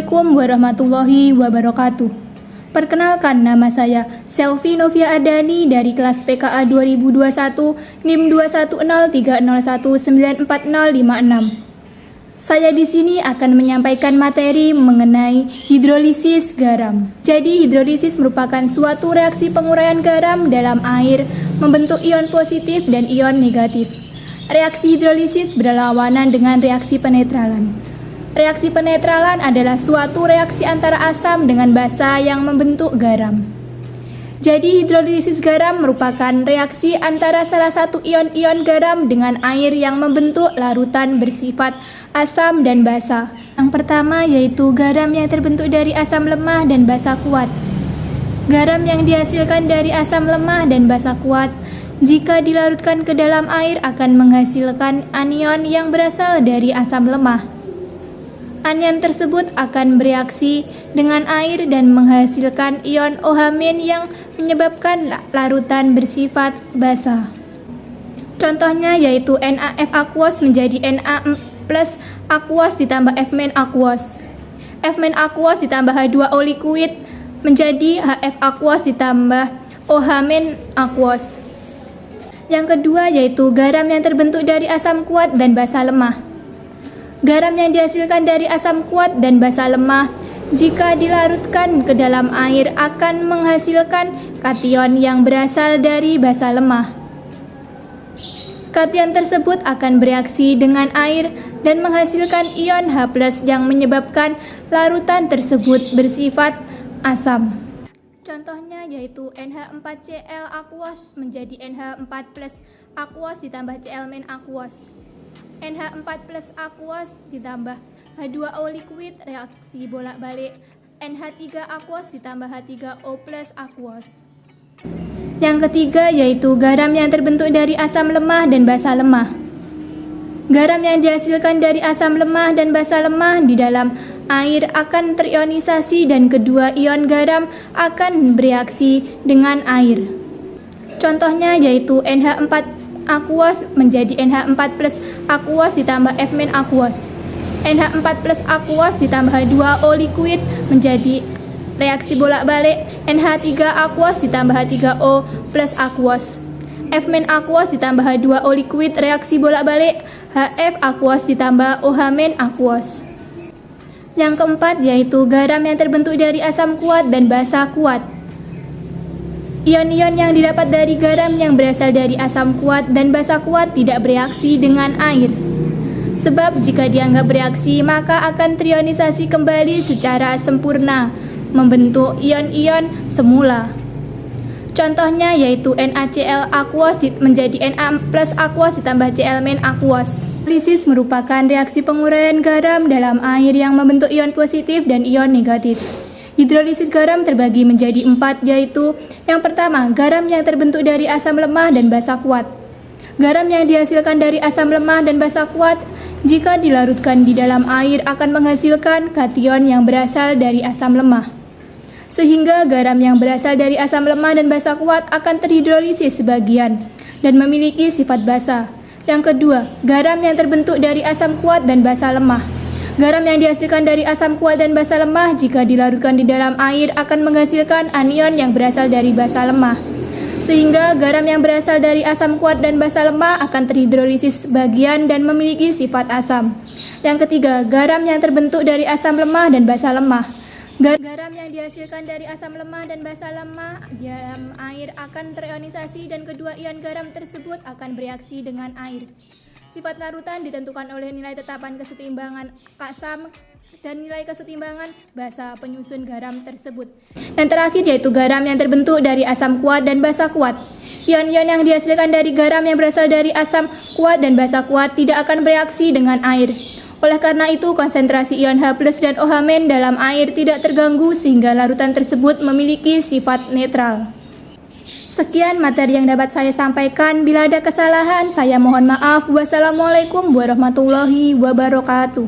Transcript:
Assalamualaikum warahmatullahi wabarakatuh. Perkenalkan, nama saya Selvi Novia Adani dari kelas PKA 2021 NIM 21030194056. Saya di sini akan menyampaikan materi mengenai hidrolisis garam. Jadi, hidrolisis merupakan suatu reaksi penguraian garam dalam air membentuk ion positif dan ion negatif. Reaksi hidrolisis berlawanan dengan reaksi penetralan. Reaksi penetralan adalah suatu reaksi antara asam dengan basa yang membentuk garam. Jadi, hidrolisis garam merupakan reaksi antara salah satu ion-ion garam dengan air yang membentuk larutan bersifat asam dan basa. Yang pertama yaitu garam yang terbentuk dari asam lemah dan basa kuat. Garam yang dihasilkan dari asam lemah dan basa kuat jika dilarutkan ke dalam air akan menghasilkan anion yang berasal dari asam lemah. Anion tersebut akan bereaksi dengan air dan menghasilkan ion OH- yang menyebabkan larutan bersifat basa. Contohnya yaitu NaF aquos menjadi Na+ aquos ditambah F- aquos. F- aquos ditambah H2O liquid menjadi HF aquos ditambah OH- aquos. Yang kedua yaitu garam yang terbentuk dari asam kuat dan basa lemah. Garam yang dihasilkan dari asam kuat dan basa lemah jika dilarutkan ke dalam air akan menghasilkan kation yang berasal dari basa lemah. Kation tersebut akan bereaksi dengan air dan menghasilkan ion H+ yang menyebabkan larutan tersebut bersifat asam. Contohnya yaitu NH4Cl aquos menjadi NH4+ aquos ditambah Cl- aquos. NH4+ aquos ditambah H2O liquid reaksi bolak-balik NH3 aquos ditambah H3O+ aquos. Yang ketiga yaitu garam yang terbentuk dari asam lemah dan basa lemah. Garam yang dihasilkan dari asam lemah dan basa lemah di dalam air akan terionisasi dan kedua ion garam akan bereaksi dengan air. Contohnya yaitu NH4 aquos menjadi NH4+ aquos ditambah F- aquos. NH4+ aquos ditambah H2O liquid menjadi reaksi bolak-balik NH3 aquos ditambah H3O+ aquos. F- aquos ditambah H2O liquid reaksi bolak-balik HF aquos ditambah OH- aquos. Yang keempat yaitu garam yang terbentuk dari asam kuat dan basa kuat. Ion-ion yang didapat dari garam yang berasal dari asam kuat dan basa kuat tidak bereaksi dengan air. Sebab jika dianggap bereaksi maka akan terionisasi kembali secara sempurna, membentuk ion-ion semula. Contohnya yaitu NaCl aquos menjadi Na+ aquos ditambah Cl- aquos. Hidrolisis merupakan reaksi penguraian garam dalam air yang membentuk ion positif dan ion negatif. Hidrolisis garam terbagi menjadi 4 yaitu yang pertama, garam yang terbentuk dari asam lemah dan basa kuat. Garam yang dihasilkan dari asam lemah dan basa kuat jika dilarutkan di dalam air akan menghasilkan kation yang berasal dari asam lemah. Sehingga garam yang berasal dari asam lemah dan basa kuat akan terhidrolisis sebagian dan memiliki sifat basa. Yang kedua, garam yang terbentuk dari asam kuat dan basa lemah. Garam yang dihasilkan dari asam kuat dan basa lemah jika dilarutkan di dalam air akan menghasilkan anion yang berasal dari basa lemah. Sehingga garam yang berasal dari asam kuat dan basa lemah akan terhidrolisis sebagian dan memiliki sifat asam. Yang ketiga, garam yang terbentuk dari asam lemah dan basa lemah. Garam yang dihasilkan dari asam lemah dan basa lemah di dalam air akan terionisasi dan kedua ion garam tersebut akan bereaksi dengan air. Sifat larutan ditentukan oleh nilai tetapan kesetimbangan asam dan nilai kesetimbangan basa penyusun garam tersebut. Yang terakhir yaitu garam yang terbentuk dari asam kuat dan basa kuat. Ion-ion yang dihasilkan dari garam yang berasal dari asam kuat dan basa kuat tidak akan bereaksi dengan air. Oleh karena itu, konsentrasi ion H+ dan OH- dalam air tidak terganggu sehingga larutan tersebut memiliki sifat netral. Sekian materi yang dapat saya sampaikan. Bila ada kesalahan, saya mohon maaf. Wassalamualaikum warahmatullahi wabarakatuh.